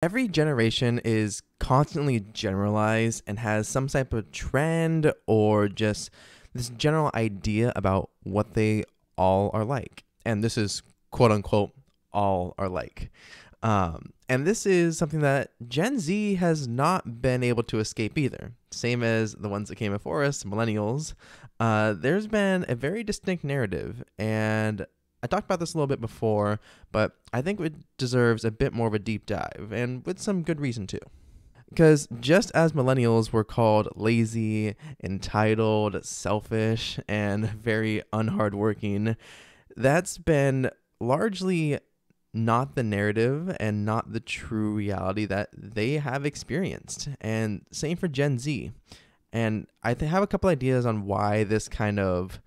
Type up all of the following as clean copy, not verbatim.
Every generation is constantly generalized and has some type of trend or just this general idea about what they all are like. And this is quote unquote all are like. And this is something that Gen Z has not been able to escape either. Same as the ones that came before us, Millennials. There's been a very distinct narrative, and I talked about this a little bit before, but I think it deserves a bit more of a deep dive, and with some good reason too. Because just as millennials were called lazy, entitled, selfish, and very unhardworking, that's been largely not the narrative and not the true reality that they have experienced. And same for Gen Z. And I have a couple ideas on why this kind of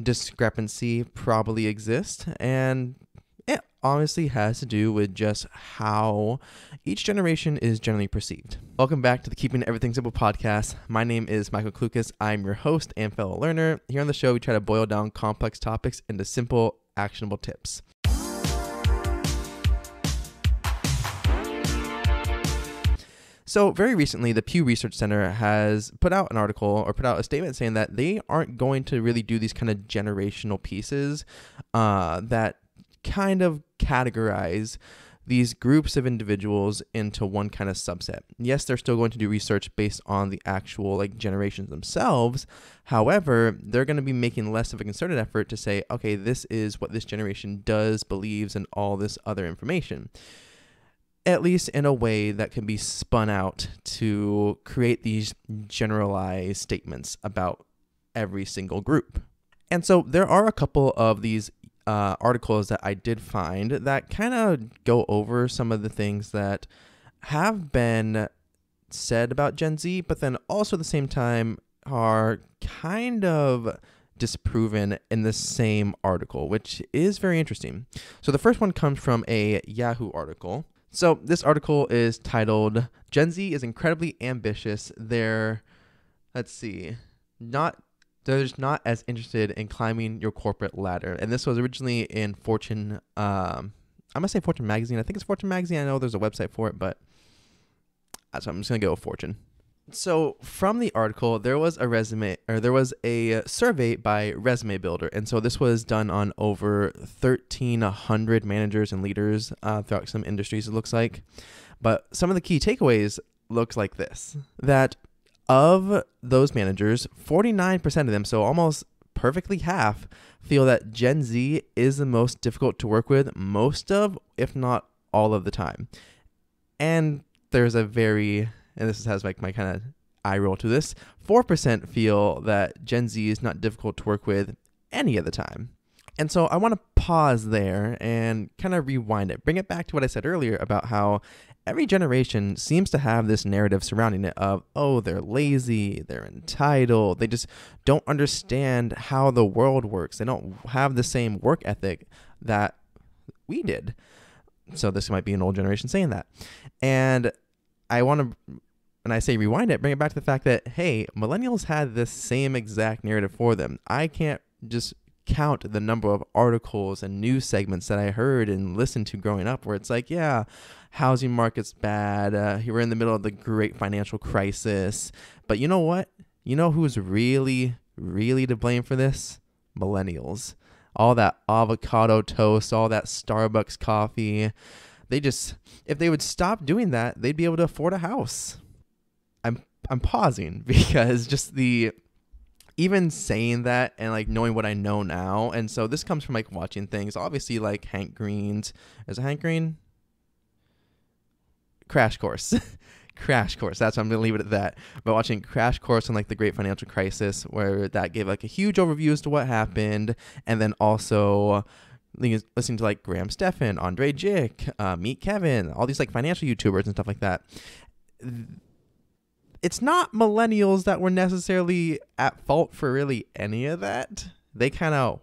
discrepancy probably exists, and it honestly has to do with just how each generation is generally perceived. Welcome back to the Keeping Everything Simple podcast. My name is Michael Klukas. I'm your host and fellow learner. Here on the show, we try to boil down complex topics into simple, actionable tips. So very recently, the Pew Research Center has put out an article or put out a statement saying that they aren't going to really do these kind of generational pieces that kind of categorize these groups of individuals into one kind of subset. Yes, they're still going to do research based on the actual generations themselves. However, they're going to be making less of a concerted effort to say, okay, this is what this generation does, believes, and all this other information. At least in a way that can be spun out to create these generalized statements about every single group. And so there are a couple of these articles that I did find that kind of go over some of the things that have been said about Gen Z, but then also at the same time are kind of disproven in the same article, which is very interesting. So the first one comes from a Yahoo article. So this article is titled, Gen Z is incredibly ambitious. They're not as interested in climbing your corporate ladder. And this was originally in Fortune, I'm going to say Fortune Magazine. I think it's Fortune Magazine. I know there's a website for it, but so I'm just going to go with Fortune. So from the article, there was a survey by Resume Builder. And so this was done on over 1,300 managers and leaders throughout some industries, it looks like. But some of the key takeaways looks like this, that of those managers, 49% of them, so almost perfectly half, feel that Gen Z is the most difficult to work with most of, if not all of the time. And there's and this has my kind of eye roll to this, 4% feel that Gen Z is not difficult to work with any of the time. And so I want to pause there and kind of rewind it, bring it back to what I said earlier about how every generation seems to have this narrative surrounding it of, oh, they're lazy, they're entitled, they just don't understand how the world works. They don't have the same work ethic that we did. So this might be an old generation saying that. And I say rewind it, bring it back to the fact that, hey, millennials had this same exact narrative for them. I can't just count the number of articles and news segments that I heard and listened to growing up where it's like, yeah, housing market's bad. We're in the middle of the great financial crisis. But you know what? You know who's really, really to blame for this? Millennials. All that avocado toast, all that Starbucks coffee. If they would stop doing that, they'd be able to afford a house. I'm pausing because just even saying that and knowing what I know now. And so this comes from watching things, obviously Hank Green's, is it Hank Green? Crash Course. Crash Course. That's what I'm going to leave it at that. But watching Crash Course on the Great Financial Crisis, where that gave a huge overview as to what happened. And then also listening to Graham Stephan, Andre Jick, Meet Kevin, all these financial YouTubers and stuff like that. It's not millennials that were necessarily at fault for really any of that. They kind of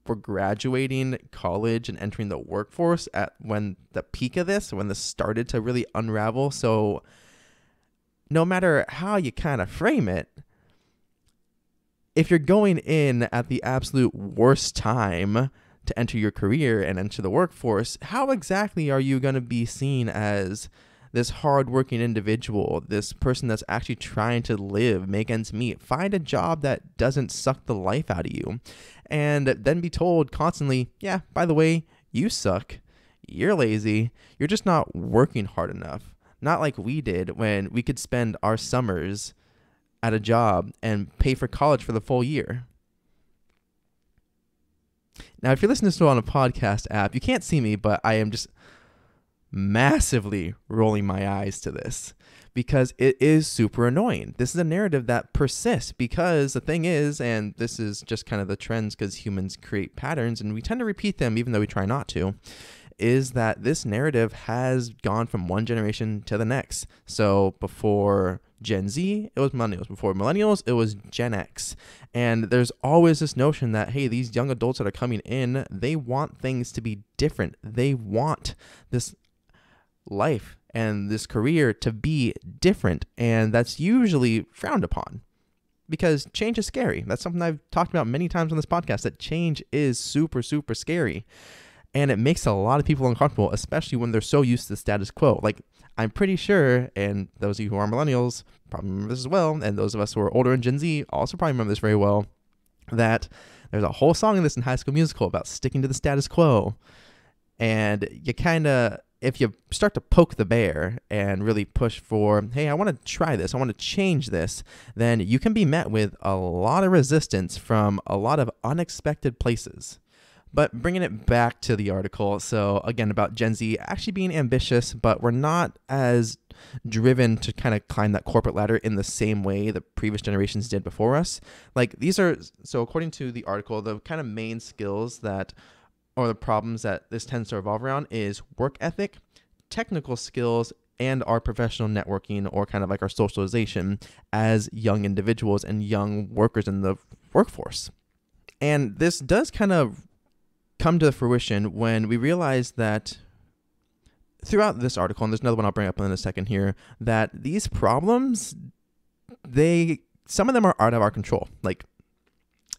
were graduating college and entering the workforce when the peak of this, when this started to really unravel. So no matter how you kind of frame it, if you're going in at the absolute worst time to enter your career and enter the workforce, how exactly are you going to be seen as this hardworking individual, this person that's actually trying to live, make ends meet, find a job that doesn't suck the life out of you, and then be told constantly, yeah, by the way, you suck, you're lazy, you're just not working hard enough. Not like we did when we could spend our summers at a job and pay for college for the full year. Now, if you're listening to this on a podcast app, you can't see me, but I am just massively rolling my eyes to this because it is super annoying. This is a narrative that persists because the thing is, and this is just kind of the trends because humans create patterns and we tend to repeat them even though we try not to, is that this narrative has gone from one generation to the next. So before Gen Z, it was millennials. Before millennials, it was Gen X. And there's always this notion that, hey, these young adults that are coming in, they want things to be different. They want this life and this career to be different. And that's usually frowned upon because change is scary. That's something I've talked about many times on this podcast, that change is super, super scary. And it makes a lot of people uncomfortable, especially when they're so used to the status quo. Like, I'm pretty sure, and those of you who are millennials probably remember this as well, and those of us who are older in Gen Z also probably remember this very well, that there's a whole song in this in High School Musical about sticking to the status quo. And you kind of, if you start to poke the bear and really push for, hey, I want to try this, I want to change this, then you can be met with a lot of resistance from a lot of unexpected places. But bringing it back to the article, so again, about Gen Z actually being ambitious, but we're not as driven to kind of climb that corporate ladder in the same way the previous generations did before us. Like, these are, so according to the article, the kind of main skills that, or the problems that this tends to revolve around is work ethic, technical skills, and our professional networking, or kind of like our socialization as young individuals and young workers in the workforce. And this does kind of come to fruition when we realize that throughout this article, and there's another one I'll bring up in a second here, that these problems, some of them are out of our control, like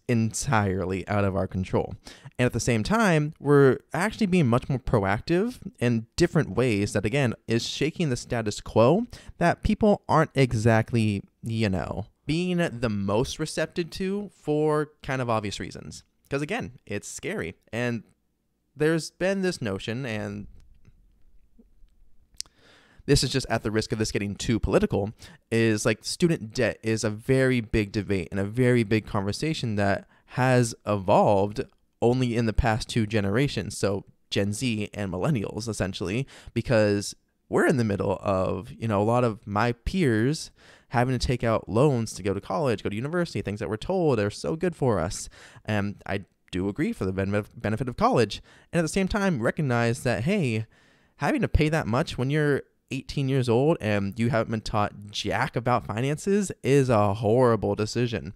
entirely out of our control. And at the same time, we're actually being much more proactive in different ways that, again, is shaking the status quo that people aren't exactly, being the most receptive to for kind of obvious reasons. Because again, it's scary. And there's been this notion, and this is just at the risk of this getting too political, is like student debt is a very big debate and a very big conversation that has evolved only in the past two generations. So Gen Z and millennials, essentially, because we're in the middle of, a lot of my peers having to take out loans to go to college, go to university, things that we're told are so good for us. And I do agree for the benefit of college. And at the same time, recognize that, hey, having to pay that much when you're 18 years old and you haven't been taught jack about finances is a horrible decision.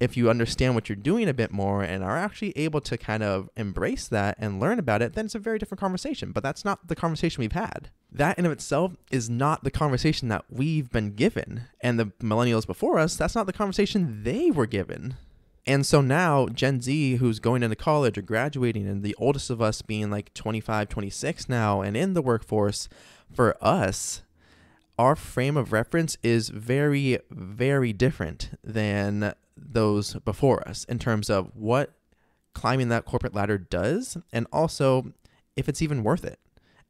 If you understand what you're doing a bit more and are actually able to kind of embrace that and learn about it, then it's a very different conversation. But that's not the conversation we've had. That in of itself is not the conversation that we've been given. And the millennials before us, that's not the conversation they were given. And so now Gen Z, who's going into college or graduating, and the oldest of us being like 25, 26 now and in the workforce, for us, our frame of reference is very, very different than those before us in terms of what climbing that corporate ladder does, and also if it's even worth it,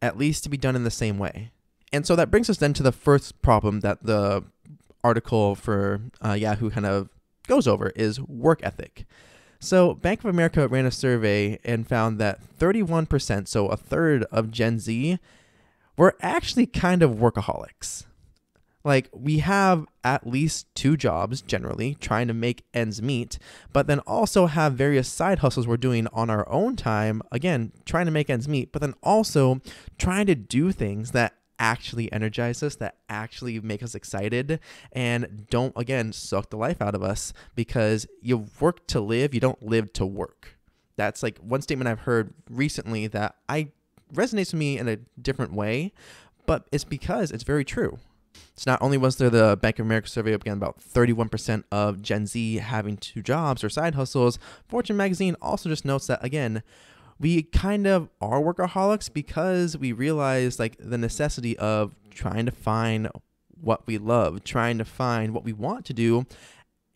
at least to be done in the same way. And so that brings us then to the first problem that the article for Yahoo kind of goes over, is work ethic. So Bank of America ran a survey and found that 31%, so a third of Gen Z, were actually kind of workaholics. Like, we have at least two jobs, generally, trying to make ends meet, but then also have various side hustles we're doing on our own time, again, trying to make ends meet, but then also trying to do things that actually energize us, that actually make us excited, and don't, again, suck the life out of us, because you work to live, you don't live to work. That's like one statement I've heard recently that resonates with me in a different way, but it's because it's very true. So not only was there the Bank of America survey, again, about 31% of Gen Z having two jobs or side hustles, Fortune magazine also just notes that, again, we kind of are workaholics because we realize like the necessity of trying to find what we love, trying to find what we want to do,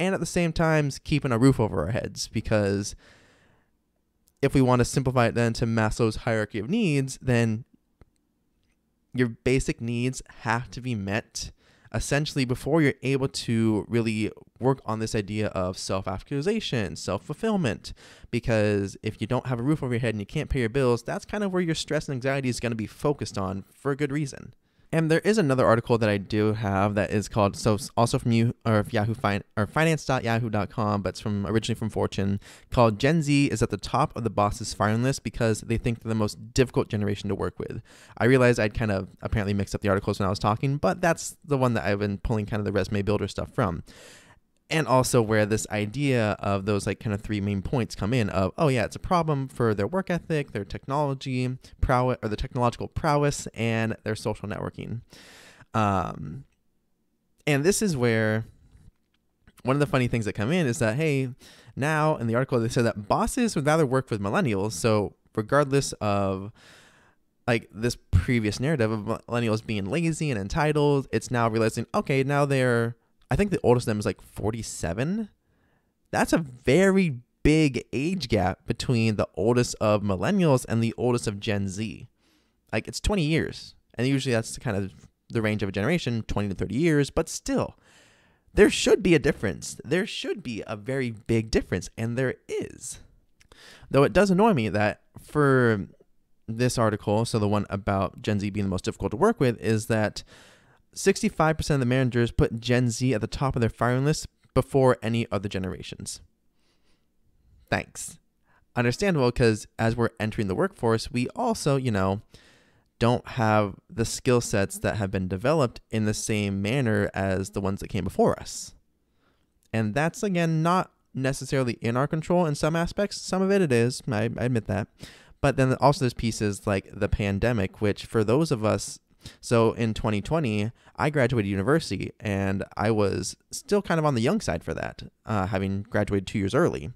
and at the same time keeping a roof over our heads. Because if we want to simplify it then to Maslow's hierarchy of needs, then your basic needs have to be met essentially before you're able to really work on this idea of self-actualization, self-fulfillment. Because if you don't have a roof over your head and you can't pay your bills, that's kind of where your stress and anxiety is going to be focused on for a good reason. And there is another article that I do have that is called, so also from finance.yahoo.com, but it's originally from Fortune, called Gen Z is at the top of the boss's firing list because they think they're the most difficult generation to work with. I realized I'd kind of apparently mixed up the articles when I was talking, but that's the one that I've been pulling kind of the resume builder stuff from. And also where this idea of those like kind of three main points come in of, oh yeah, it's a problem for their work ethic, their technology prowess, or the technological prowess, and their social networking. And this is where one of the funny things that come in is that, hey, now in the article they said that bosses would rather work with millennials. So regardless of like this previous narrative of millennials being lazy and entitled, it's now realizing, okay, now I think the oldest of them is like 47. That's a very big age gap between the oldest of millennials and the oldest of Gen Z. Like it's 20 years. And usually that's kind of the range of a generation, 20 to 30 years. But still, there should be a difference. There should be a very big difference. And there is. Though it does annoy me that for this article, so the one about Gen Z being the most difficult to work with, is that 65% of the managers put Gen Z at the top of their firing list before any other generations. Thanks. Understandable, because as we're entering the workforce, we also, don't have the skill sets that have been developed in the same manner as the ones that came before us. And that's, again, not necessarily in our control in some aspects. Some of it is, I admit that. But then also there's pieces like the pandemic, which for those of us, so in 2020, I graduated university, and I was still kind of on the young side for that, having graduated 2 years early.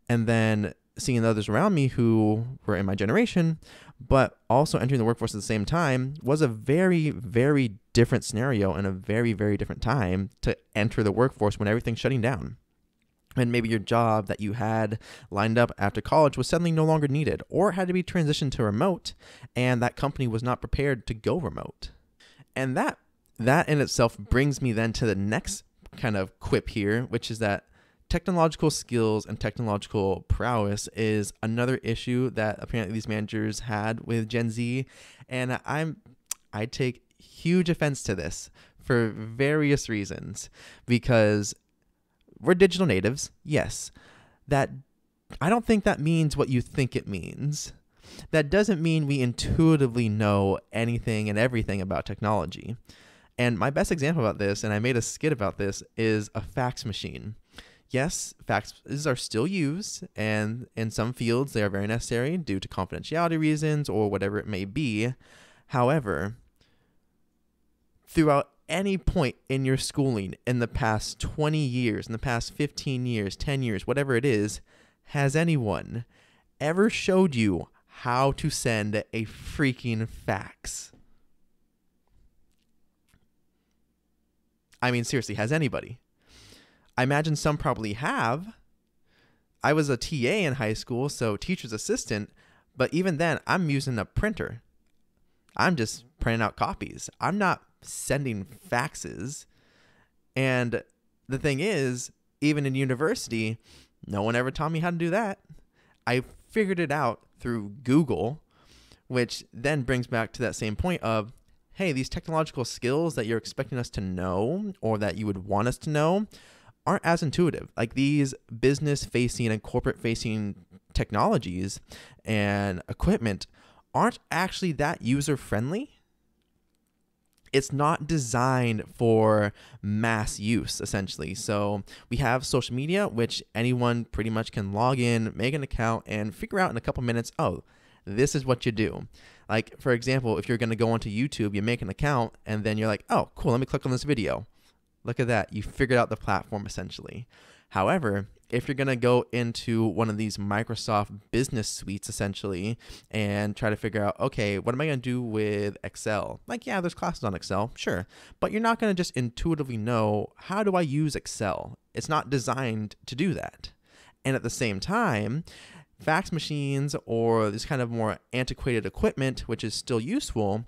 And then seeing others around me who were in my generation, but also entering the workforce at the same time, was a very, very different scenario and a very, very different time to enter the workforce when everything's shutting down. And maybe your job that you had lined up after college was suddenly no longer needed, or had to be transitioned to remote, and that company was not prepared to go remote. And that in itself brings me then to the next kind of quip here, which is that technological skills and technological prowess is another issue that apparently these managers had with Gen Z. And I take huge offense to this for various reasons, because we're digital natives, yes. That I don't think that means what you think it means. That doesn't mean we intuitively know anything and everything about technology. And my best example about this, and I made a skit about this, is a fax machine. Yes, faxes are still used, and in some fields they are very necessary due to confidentiality reasons or whatever it may be. However, throughout any point in your schooling in the past 20 years, in the past 15 years, 10 years, whatever it is, has anyone ever showed you how to send a freaking fax? I mean, seriously, has anybody? I imagine some probably have. I was a TA in high school, so teacher's assistant, but even then, I'm using a printer. I'm just printing out copies. I'm not sending faxes. And the thing is, even in university, no one ever taught me how to do that. I figured it out through Google, which then brings back to that same point of, hey, these technological skills that you're expecting us to know or that you would want us to know aren't as intuitive. Like these business-facing and corporate-facing technologies and equipment aren't actually that user-friendly. It's not designed for mass use, essentially. So we have social media, which anyone pretty much can log in, make an account, and figure out in a couple minutes, oh, this is what you do. Like, for example, if you're going to go onto YouTube, you make an account, and then you're like, oh, cool, let me click on this video. Look at that. You figured out the platform, essentially. However, if you're going to go into one of these Microsoft business suites essentially and try to figure out, okay, what am I going to do with Excel? Like, yeah, there's classes on Excel, sure, but you're not going to just intuitively know, how do I use Excel? It's not designed to do that. And at the same time, fax machines or this kind of more antiquated equipment, which is still useful,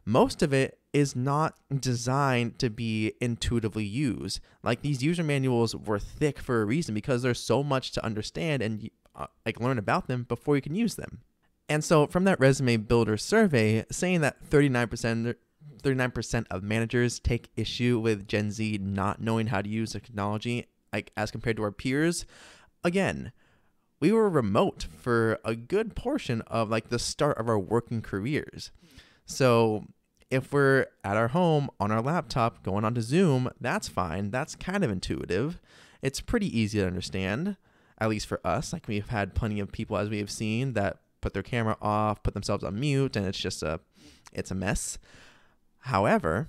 most of it is not designed to be intuitively used. Like, these user manuals were thick for a reason, because there's so much to understand and learn about them before you can use them. And so from that resume builder survey saying that 39% of managers take issue with Gen Z not knowing how to use the technology, like as compared to our peers, again, we were remote for a good portion of like the start of our working careers. So if we're at our home on our laptop going onto Zoom, that's fine. That's kind of intuitive. It's pretty easy to understand, at least for us. Like, we've had plenty of people, as we have seen, that put their camera off, put themselves on mute, and it's a mess. However,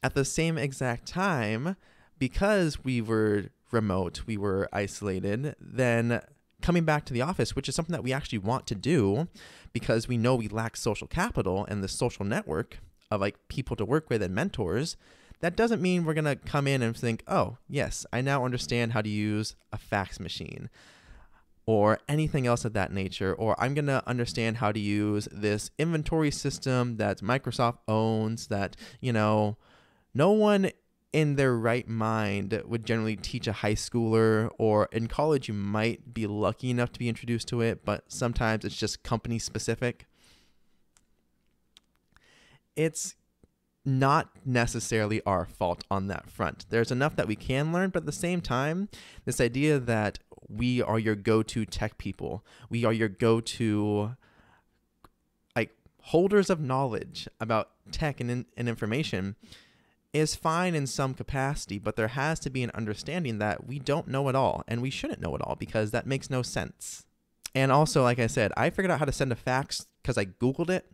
at the same exact time, because we were remote, we were isolated, then coming back to the office, which is something that we actually want to do because we know we lack social capital and the social network of like people to work with and mentors, that doesn't mean we're going to come in and think, oh, yes, I now understand how to use a fax machine or anything else of that nature, or I'm going to understand how to use this inventory system that Microsoft owns that, no one in their right mind would generally teach a high schooler, or in college you might be lucky enough to be introduced to it, but sometimes it's just company specific. It's not necessarily our fault on that front. There's enough that we can learn, but at the same time, this idea that we are your go-to tech people, we are your go-to holders of knowledge about tech and information is fine in some capacity, but there has to be an understanding that we don't know it all, and we shouldn't know it all, because that makes no sense. And also, like I said, I figured out how to send a fax because I Googled it,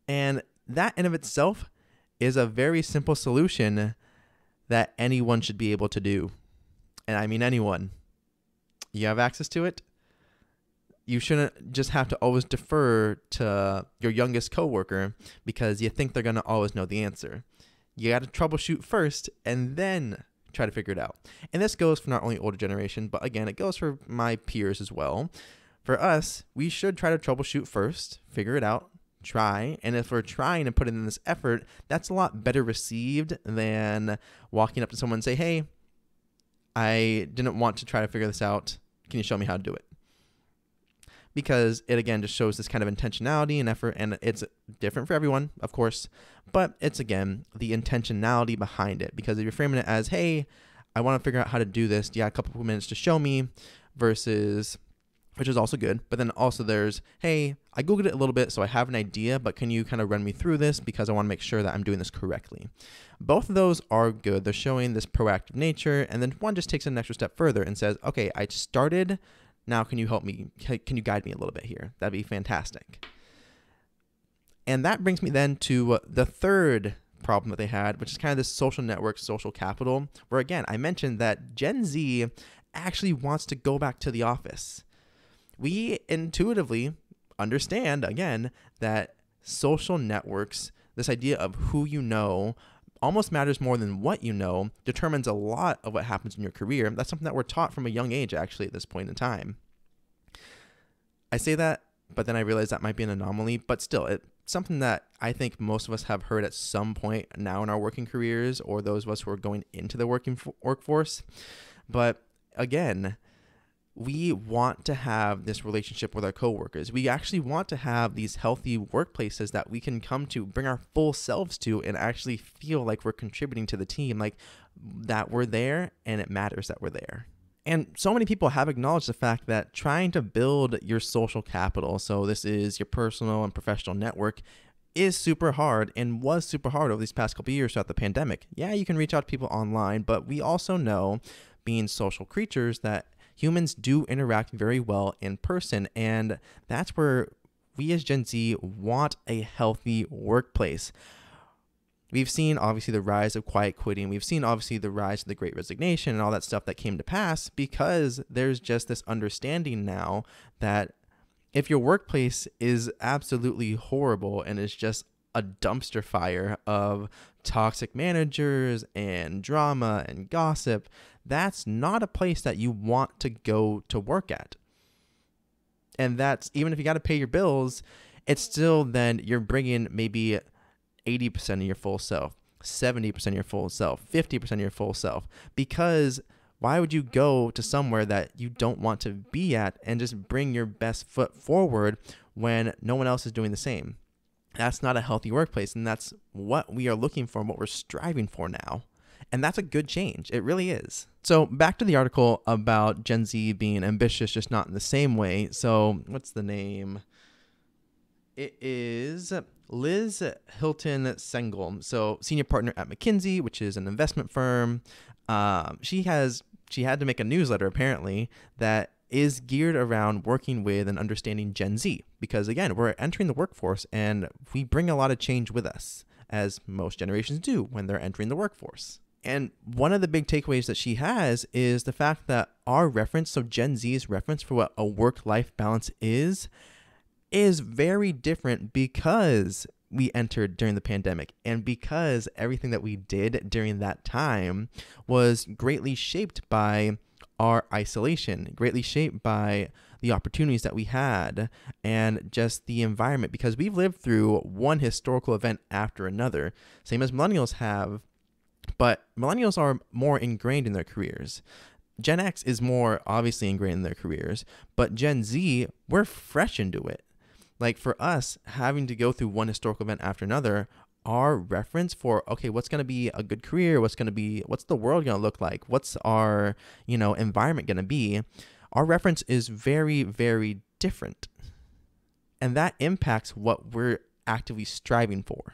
and that in of itself is a very simple solution that anyone should be able to do. And I mean anyone. You have access to it. You shouldn't just have to always defer to your youngest coworker because you think they're going to always know the answer. You got to troubleshoot first and then try to figure it out. And this goes for not only older generation, but again, it goes for my peers as well. For us, we should try to troubleshoot first, figure it out, try. And if we're trying to put in this effort, that's a lot better received than walking up to someone and say, hey, I didn't want to try to figure this out. Can you show me how to do it? Because it, again, just shows this kind of intentionality and effort, and it's different for everyone, of course, but it's, again, the intentionality behind it. Because if you're framing it as, hey, I want to figure out how to do this, a couple of minutes to show me, versus, which is also good, but then also there's, hey, I Googled it a little bit, so I have an idea, but can you kind of run me through this because I want to make sure that I'm doing this correctly. Both of those are good. They're showing this proactive nature, and then one just takes it an extra step further and says, okay, I started. Now, can you help me? Can you guide me a little bit here? That'd be fantastic. And that brings me then to the third problem that they had, which is kind of this social network, social capital, where, again, I mentioned that Gen Z actually wants to go back to the office. We intuitively understand, again, that social networks, this idea of who you know, almost matters more than what you know, determines a lot of what happens in your career. That's something that we're taught from a young age, actually, at this point in time. I say that, but then I realize that might be an anomaly, but still, it's something that I think most of us have heard at some point now in our working careers, or those of us who are going into the workforce. But again, we want to have this relationship with our coworkers. We actually want to have these healthy workplaces that we can come to, bring our full selves to, and actually feel like we're contributing to the team, like that we're there and it matters that we're there. And so many people have acknowledged the fact that trying to build your social capital, so this is your personal and professional network, is super hard and was super hard over these past couple of years throughout the pandemic. Yeah, you can reach out to people online, but we also know, being social creatures, that humans do interact very well in person, and that's where we as Gen Z want a healthy workplace. We've seen obviously the rise of quiet quitting. We've seen obviously the rise of the Great Resignation and all that stuff that came to pass because there's just this understanding now that if your workplace is absolutely horrible and is just a dumpster fire of toxic managers and drama and gossip, that's not a place that you want to go to work at. And that's, even if you got to pay your bills, it's still then you're bringing maybe 80% of your full self, 70% of your full self, 50% of your full self, because why would you go to somewhere that you don't want to be at and just bring your best foot forward when no one else is doing the same? That's not a healthy workplace, and that's what we are looking for and what we're striving for now. And that's a good change. It really is. So back to the article about Gen Z being ambitious, just not in the same way. So what's the name? It is Liz Hilton Sengel. So senior partner at McKinsey, which is an investment firm. She had to make a newsletter apparently that is geared around working with and understanding Gen Z, because again, we're entering the workforce and we bring a lot of change with us, as most generations do when they're entering the workforce. And one of the big takeaways that she has is the fact that our reference, so Gen Z's reference for what a work-life balance is very different because we entered during the pandemic and because everything that we did during that time was greatly shaped by our isolation, greatly shaped by the opportunities that we had and just the environment, because we've lived through one historical event after another, same as millennials have, but millennials are more ingrained in their careers. Gen X is more obviously ingrained in their careers, but Gen Z, we're fresh into it. Like for us, having to go through one historical event after another, our reference for, okay, what's going to be a good career? What's the world going to look like? What's our, environment going to be? Our reference is very, very different. And that impacts what we're actively striving for.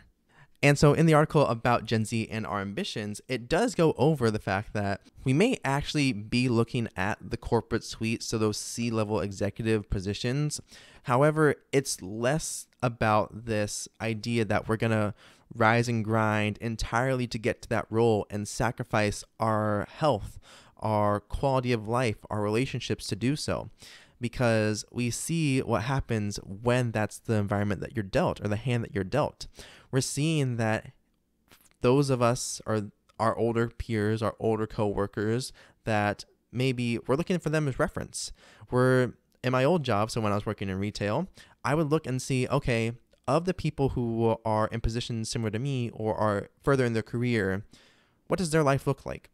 And so in the article about Gen Z and our ambitions, it does go over the fact that we may actually be looking at the corporate suite, so those C-level executive positions. However, it's less about this idea that we're going to rise and grind entirely to get to that role and sacrifice our health, our quality of life, our relationships to do so. Because we see what happens when that's the environment that you're dealt, or the hand that you're dealt. We're seeing that those of us are our older peers, our older coworkers, that maybe we're looking for them as reference. In my old job, so when I was working in retail, I would look and see, okay, of the people who are in positions similar to me or are further in their career, what does their life look like?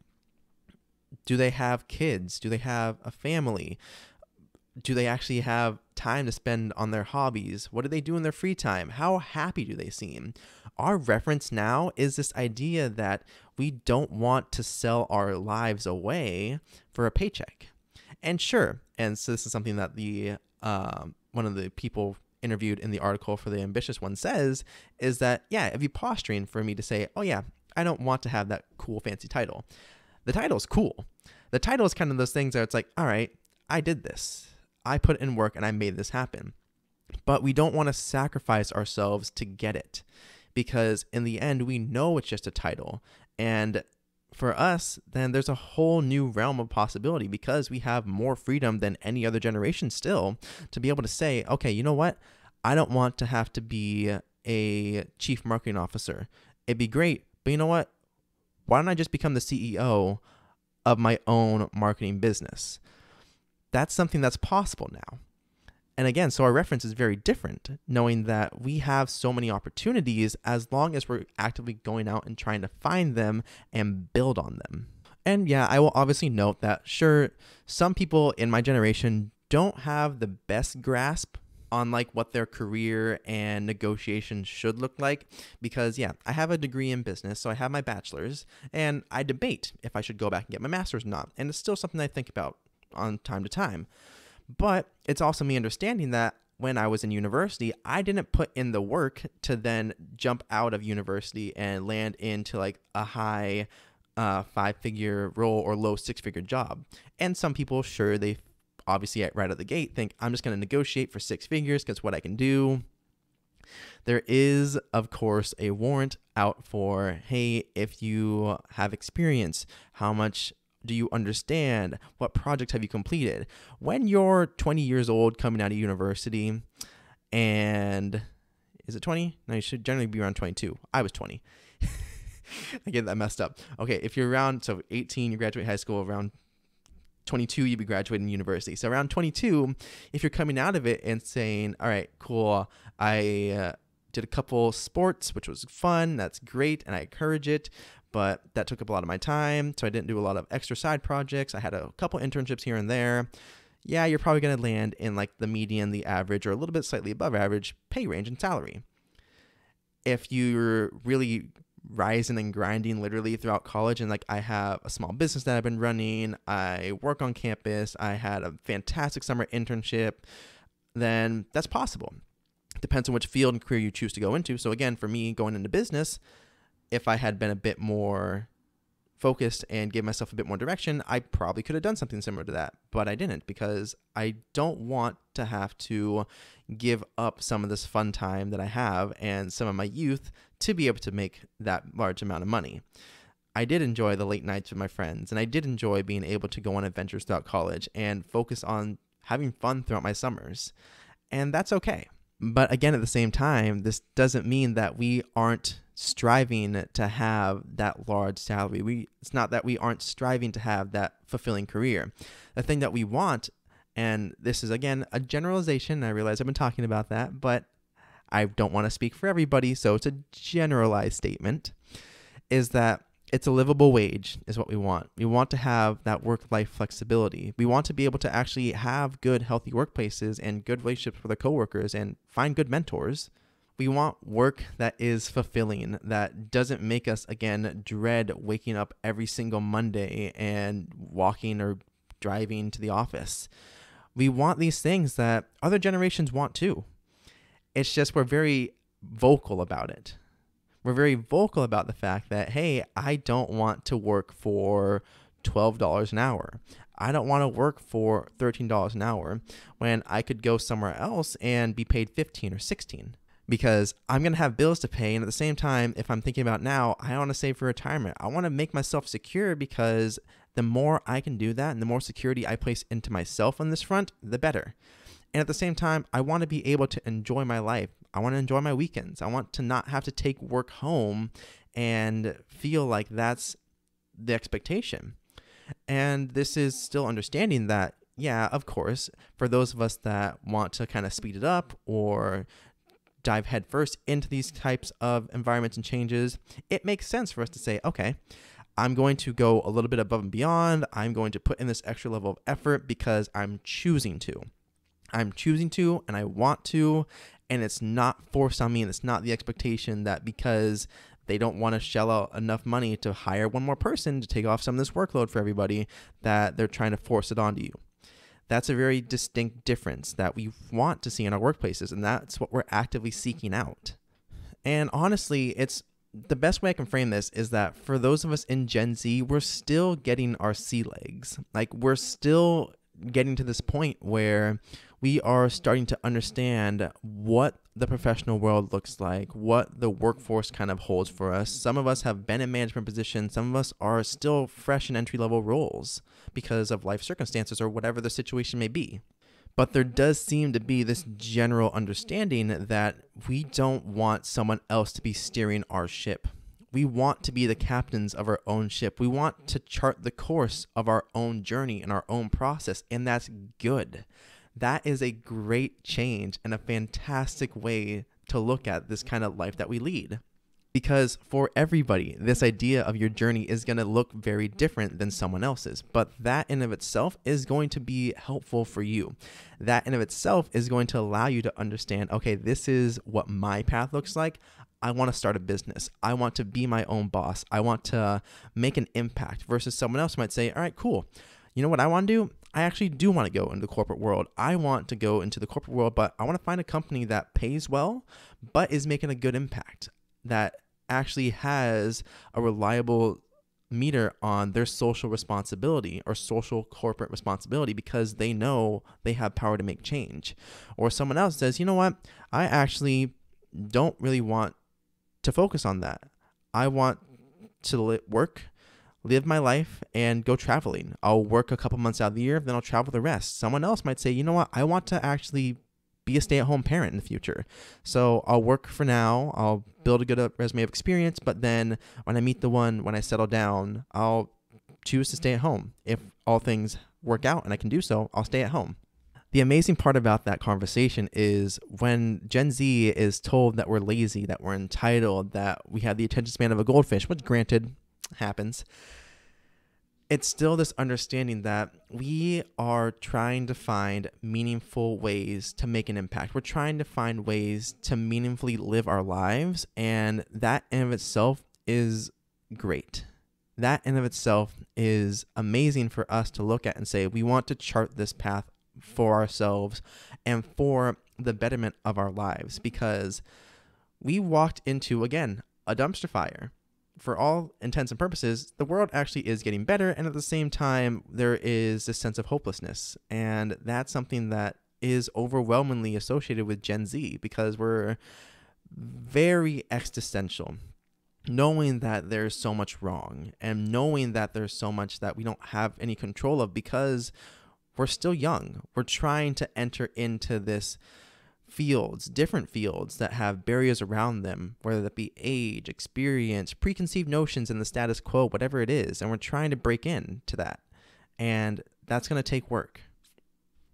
Do they have kids? Do they have a family? Do they actually have time to spend on their hobbies? What do they do in their free time? How happy do they seem? Our reference now is this idea that we don't want to sell our lives away for a paycheck. And sure, and so this is something that the one of the people interviewed in the article for the ambitious one says, is that, yeah, it'd be posturing for me to say, oh yeah, I don't want to have that cool fancy title. The title is cool. The title is kind of those things that it's like, all right, I did this. I put in work and I made this happen. But we don't want to sacrifice ourselves to get it, because in the end, we know it's just a title. And for us, then there's a whole new realm of possibility, because we have more freedom than any other generation still to be able to say, okay, you know what? I don't want to have to be a chief marketing officer. It'd be great, but you know what? Why don't I just become the CEO of my own marketing business? That's something that's possible now. And again, so our reference is very different, knowing that we have so many opportunities as long as we're actively going out and trying to find them and build on them. And yeah, I will obviously note that, sure, some people in my generation don't have the best grasp on like what their career and negotiations should look like, because yeah, I have a degree in business, so I have my bachelor's, and I debate if I should go back and get my master's or not. And it's still something I think about on time to time. But it's also me understanding that when I was in university, I didn't put in the work to then jump out of university and land into like a high 5-figure role or low 6-figure job. And some people, sure, they obviously right out the gate think, I'm just going to negotiate for 6 figures because what I can do. There is, of course, a warrant out for, hey, if you have experience, how much do you understand? What project have you completed? When you're 20 years old coming out of university, and is it 20? No, you should generally be around 22. I was 20. I get that messed up. Okay, if you're around, so 18, you graduate high school, around 22, you'd be graduating university. So around 22, if you're coming out of it and saying, all right, cool, I did a couple sports, which was fun, that's great, and I encourage it, but that took up a lot of my time, so I didn't do a lot of extra side projects. I had a couple internships here and there. Yeah, you're probably going to land in like the median, the average, or a little bit slightly above average pay range and salary. If you're really rising and grinding literally throughout college, and like I have a small business that I've been running, I work on campus, I had a fantastic summer internship, then that's possible. Depends on which field and career you choose to go into. So again, for me going into business, if I had been a bit more focused and gave myself a bit more direction, I probably could have done something similar to that, but I didn't, because I don't want to have to give up some of this fun time that I have and some of my youth to be able to make that large amount of money. I did enjoy the late nights with my friends, and I did enjoy being able to go on adventures throughout college and focus on having fun throughout my summers, and that's okay. But again, at the same time, this doesn't mean that we aren't striving to have that large salary. It's not that we aren't striving to have that fulfilling career. The thing that we want, and this is again a generalization, I realize I've been talking about that, but I don't want to speak for everybody, so it's a generalized statement, is that it's a livable wage is what we want. We want to have that work-life flexibility. We want to be able to actually have good, healthy workplaces and good relationships with our coworkers and find good mentors. We want work that is fulfilling, that doesn't make us, again, dread waking up every single Monday and walking or driving to the office. We want these things that other generations want too. It's just we're very vocal about it. We're very vocal about the fact that, hey, I don't want to work for $12 an hour. I don't want to work for $13 an hour when I could go somewhere else and be paid $15 or $16. Because I'm going to have bills to pay. And at the same time, if I'm thinking about now, I want to save for retirement. I want to make myself secure, because the more I can do that and the more security I place into myself on this front, the better. And at the same time, I want to be able to enjoy my life. I want to enjoy my weekends. I want to not have to take work home and feel like that's the expectation. And this is still understanding that, yeah, of course, for those of us that want to kind of speed it up or dive headfirst into these types of environments and changes, it makes sense for us to say, okay, I'm going to go a little bit above and beyond. I'm going to put in this extra level of effort because I'm choosing to. I'm choosing to, and I want to, and it's not forced on me, and it's not the expectation that because they don't want to shell out enough money to hire one more person to take off some of this workload for everybody, that they're trying to force it onto you. That's a very distinct difference that we want to see in our workplaces, and that's what we're actively seeking out. And honestly, it's the best way I can frame this is that for those of us in Gen Z, we're still getting our sea legs. Like, we're still getting to this point where we are starting to understand what the professional world looks like, what the workforce kind of holds for us. Some of us have been in management positions. Some of us are still fresh in entry-level roles because of life circumstances or whatever the situation may be. But there does seem to be this general understanding that we don't want someone else to be steering our ship. We want to be the captains of our own ship. We want to chart the course of our own journey and our own process, and that's good. That is a great change and a fantastic way to look at this kind of life that we lead. Because for everybody, this idea of your journey is going to look very different than someone else's. But that in of itself is going to be helpful for you. That in of itself is going to allow you to understand, okay, this is what my path looks like. I want to start a business. I want to be my own boss. I want to make an impact, versus someone else might say, all right, cool. You know what I want to do? I actually do want to go into the corporate world. I want to go into the corporate world, but I want to find a company that pays well, but is making a good impact, that actually has a reliable meter on their social responsibility or social corporate responsibility, because they know they have power to make change. Or someone else says, you know what? I actually don't really want to focus on that. I want to work, live my life, and go traveling. I'll work a couple months out of the year, then I'll travel the rest. Someone else might say, you know what, I want to actually be a stay-at-home parent in the future. So I'll work for now. I'll build a good resume of experience, but then when I meet the one, when I settle down, I'll choose to stay at home. If all things work out and I can do so, I'll stay at home. The amazing part about that conversation is when Gen Z is told that we're lazy, that we're entitled, that we have the attention span of a goldfish, which granted happens, it's still this understanding that we are trying to find meaningful ways to make an impact. We're trying to find ways to meaningfully live our lives, and that in of itself is great. That in of itself is amazing for us to look at and say, we want to chart this path for ourselves and for the betterment of our lives, because we walked into, again, a dumpster fire. For all intents and purposes, the world actually is getting better, and at the same time, there is this sense of hopelessness, and that's something that is overwhelmingly associated with Gen Z, because we're very existential, knowing that there's so much wrong, and knowing that there's so much that we don't have any control of because we're still young. We're trying to enter into this different fields that have barriers around them, whether that be age, experience, preconceived notions in the status quo, whatever it is. And we're trying to break into that. And that's going to take work.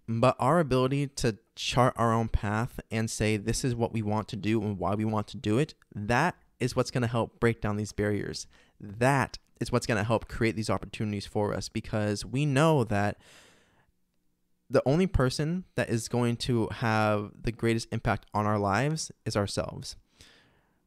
But our ability to chart our own path and say, this is what we want to do and why we want to do it, that is what's going to help break down these barriers. That is what's going to help create these opportunities for us, because we know that the only person that is going to have the greatest impact on our lives is ourselves.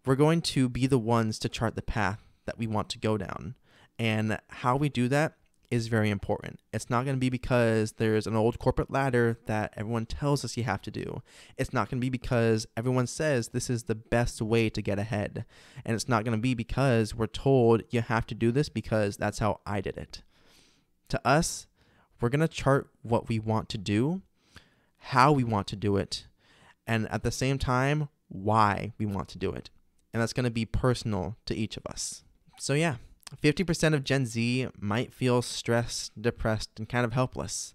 We're going to be the ones to chart the path that we want to go down. And how we do that is very important. It's not going to be because there's an old corporate ladder that everyone tells us you have to do. It's not going to be because everyone says this is the best way to get ahead. And it's not going to be because we're told you have to do this because that's how I did it. To us, we're going to chart what we want to do, how we want to do it, and at the same time, why we want to do it. And that's going to be personal to each of us. So yeah, 50% of Gen Z might feel stressed, depressed, and kind of helpless.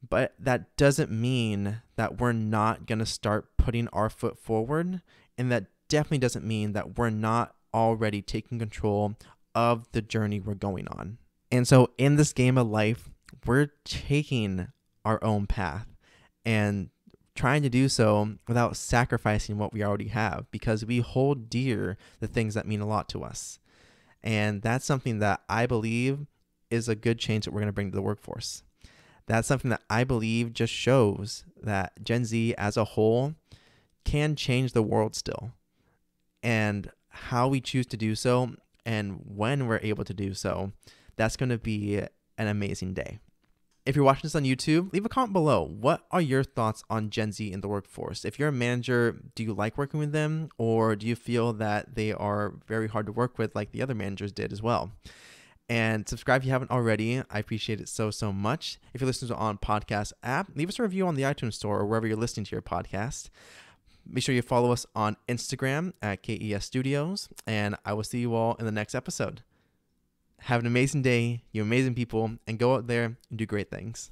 But that doesn't mean that we're not going to start putting our foot forward. And that definitely doesn't mean that we're not already taking control of the journey we're going on. And so in this game of life, we're taking our own path and trying to do so without sacrificing what we already have, because we hold dear the things that mean a lot to us. And that's something that I believe is a good change that we're going to bring to the workforce. That's something that I believe just shows that Gen Z as a whole can change the world still. And how we choose to do so and when we're able to do so, that's going to be an amazing day. If you're watching this on YouTube, leave a comment below. What are your thoughts on Gen Z in the workforce? If you're a manager, do you like working with them, or do you feel that they are very hard to work with like the other managers did as well? And subscribe if you haven't already. I appreciate it so much. If you're listening to on podcast app, leave us a review on the iTunes store or wherever you're listening to your podcast. Make sure you follow us on Instagram at KES Studios, and I will see you all in the next episode. Have an amazing day, you amazing people, and go out there and do great things.